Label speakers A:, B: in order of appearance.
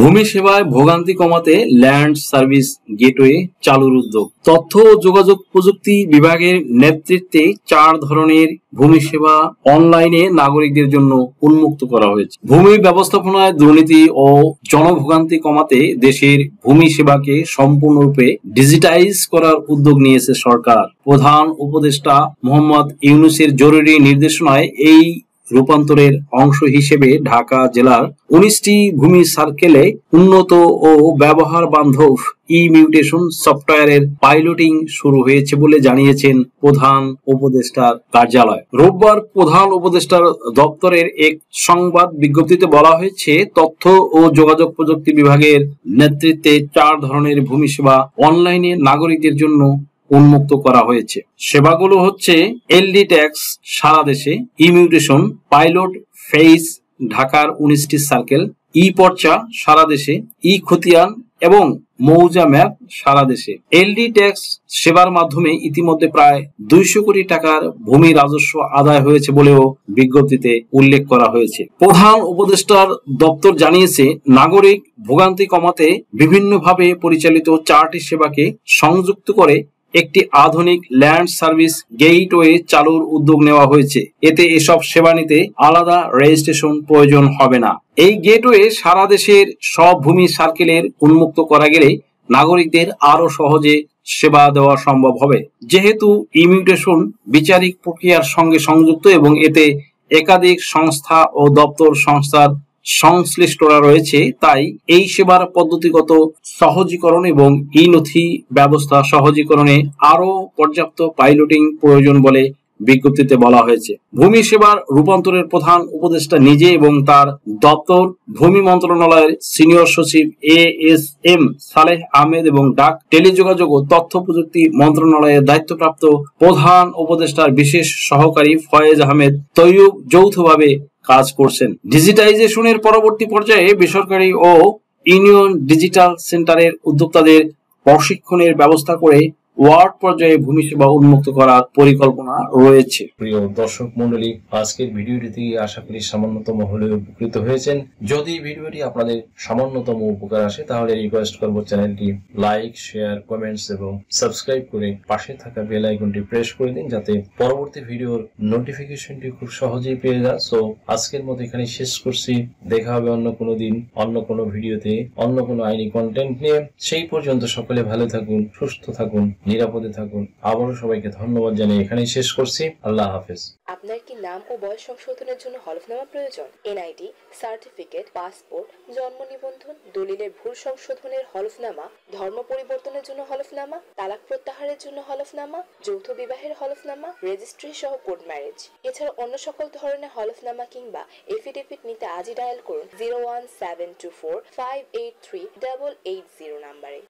A: ভূমি সেবায় ভোগান্তি কমাতে ল্যান্ড সার্ভিস গেটওয়ে চালুর উদ্যোগ। তথ্য ও যোগাযোগ প্রযুক্তি বিভাগের নেতৃত্বে 4 ধরনের ভূমি সেবা অনলাইনে নাগরিকদের জন্য উন্মুক্ত করা হয়েছে। ভূমি ব্যবস্থাপনায় দুর্নীতি ও জনভোগান্তি কমাতে দেশের ভূমি সেবাকে সম্পূর্ণরূপে ডিজিটাইজ করার উদ্যোগ নিয়েছে সরকার। প্রধান উপদেষ্টা মোহাম্মদ ইউনূসের জরুরি নির্দেশনায় এই রূপান্তরের অংশ হিসেবে ঢাকা জেলার 19টি ভূমি সার্কেলে উন্নত ও ব্যবহার বান্ধব ই-মিউটেশন সফটওয়্যারের পাইলটিং শুরু হয়েছে বলে জানিয়েছেন প্রধান উপদেষ্টার কার্যালয়। রোববার প্রধান উপদেষ্টার দপ্তরের এক সংবাদ বিজ্ঞপ্তিতে বলা হয়েছে, তথ্য ও যোগাযোগ প্রযুক্তি বিভাগের নেতৃত্বে 4 ধরনের ভূমি সেবা অনলাইনে নাগরিকদের জন্য উন্মুক্ত করা হয়েছে। সেবাগুলো হচ্ছে এলডি ট্যাক্স সারা দেশে, ই-মিউটেশন পাইলট ফেজ ঢাকার 19টি সার্কেল, ই পর্চা সারা দেশে, ই খতিয়ান এবং মৌজা ম্যাপ সারা দেশে। এলডি ট্যাক্স সেবার মাধ্যমে ইতিমধ্যে প্রায় 200 কোটি টাকার ভূমি রাজস্ব আদায় হয়েছে বলেও বিজ্ঞপ্তিতে উল্লেখ করা হয়েছে। প্রধান উপদেষ্টার দপ্তর জানিয়েছে, নাগরিক ভোগান্তি কমাতে বিভিন্নভাবে পরিচালিত 4টি সেবাকে সংযুক্ত করে একটি আধুনিক ল্যান্ড সার্ভিস গেটওয়ে চালুর উদ্যোগ নেওয়া হয়েছে। এতে এসব সেবা নিতে আলাদা রেজিস্ট্রেশন প্রয়োজন হবে না। এই গেটওয়ে সারা দেশের সব ভূমি সার্কেলের উন্মুক্ত করা গেলে নাগরিকদের আরো সহজে সেবা দেওয়া সম্ভব হবে। যেহেতু ইমিউটেশন বিচারিক প্রক্রিয়ার সঙ্গে সংযুক্ত এবং এতে একাধিক সংস্থা ও দপ্তর সংস্থার সংশ্লিষ্টরা রয়েছে, তাই এই সেবার পদ্ধতিগত সহজীকরণ এবং ই-নথি ব্যবস্থা সহজীকরণে আরো পর্যাপ্ত পাইলটিং প্রয়োজন বলে বিজ্ঞপ্তিতে বলা হয়েছে। ভূমি সেবার রূপান্তরের প্রধান উপদেষ্টা নিজে এবং তার দপ্তর ভূমি মন্ত্রণালয়ের সিনিয়র সচিব এএসএম সালেহ আহমেদ এবং ডাক, টেলিযোগাযোগ ও তথ্য প্রযুক্তি মন্ত্রণালয়ের দায়িত্বপ্রাপ্ত প্রধান উপদেষ্টার বিশেষ সহকারী ফয়েজ আহমেদ তৈয়ব যৌথভাবে কাজ করছেন। ডিজিটাইজেশনের পরবর্তী পর্যায়ে বেসরকারি ও ইউনিয়ন ডিজিটাল সেন্টারের উদ্যোক্তাদের প্রশিক্ষণের ব্যবস্থা করে ওয়ার্ড পর্যায়ে ভূমি সেবা উন্মুক্ত করার পরিকল্পনা রয়েছে।
B: প্রিয় দর্শক মন্ডলী, আজকের ভিডিওটি আশা করি সামান্যতম হলেও উপকৃত হয়েছেন। যদি ভিডিওটি আপনাদের সামান্যতম উপকার আসে তাহলে রিকোয়েস্ট করব চ্যানেলটি লাইক, শেয়ার, কমেন্টস এবং সাবস্ক্রাইব করে পাশে থাকা বেল আইকনটি প্রেস করে দিন, যাতে পরবর্তী ভিডিওর নোটিফিকেশনটি খুব সহজেই পেয়ে যান। সো আজকের মতো এখানে শেষ করছি। দেখা হবে অন্য কোনো দিন, অন্য কোনো ভিডিওতে, অন্য কোনো আইনি কন্টেন্ট নিয়ে। সেই পর্যন্ত সকলে ভালো থাকুন, সুস্থ থাকুন, নিরাপদে থাকুন। আবারও সবাইকে ধন্যবাদ জানিয়ে এখানেই শেষ করছি। আল্লাহ হাফেজ।
C: আপনার কি নাম ও বয়স সংশোধনের জন্য হলফনামা প্রয়োজন? এনআইডি সার্টিফিকেট, পাসপোর্ট, জন্ম নিবন্ধন, দলিলের ভুল সংশোধনের হলফনামা, ধর্ম পরিবর্তনের জন্য হলফনামা, তালাক প্রত্যাহারের জন্য হলফনামা, যৌথ বিবাহের হলফনামা, রেজিস্ট্রি সহ কোর্ট ম্যারেজ, এছাড়া অন্য সকল ধরনের হলফনামা কিংবা এফিডেভিট নিতে আজই ডায়াল করুন 01724 583 880 নম্বরে।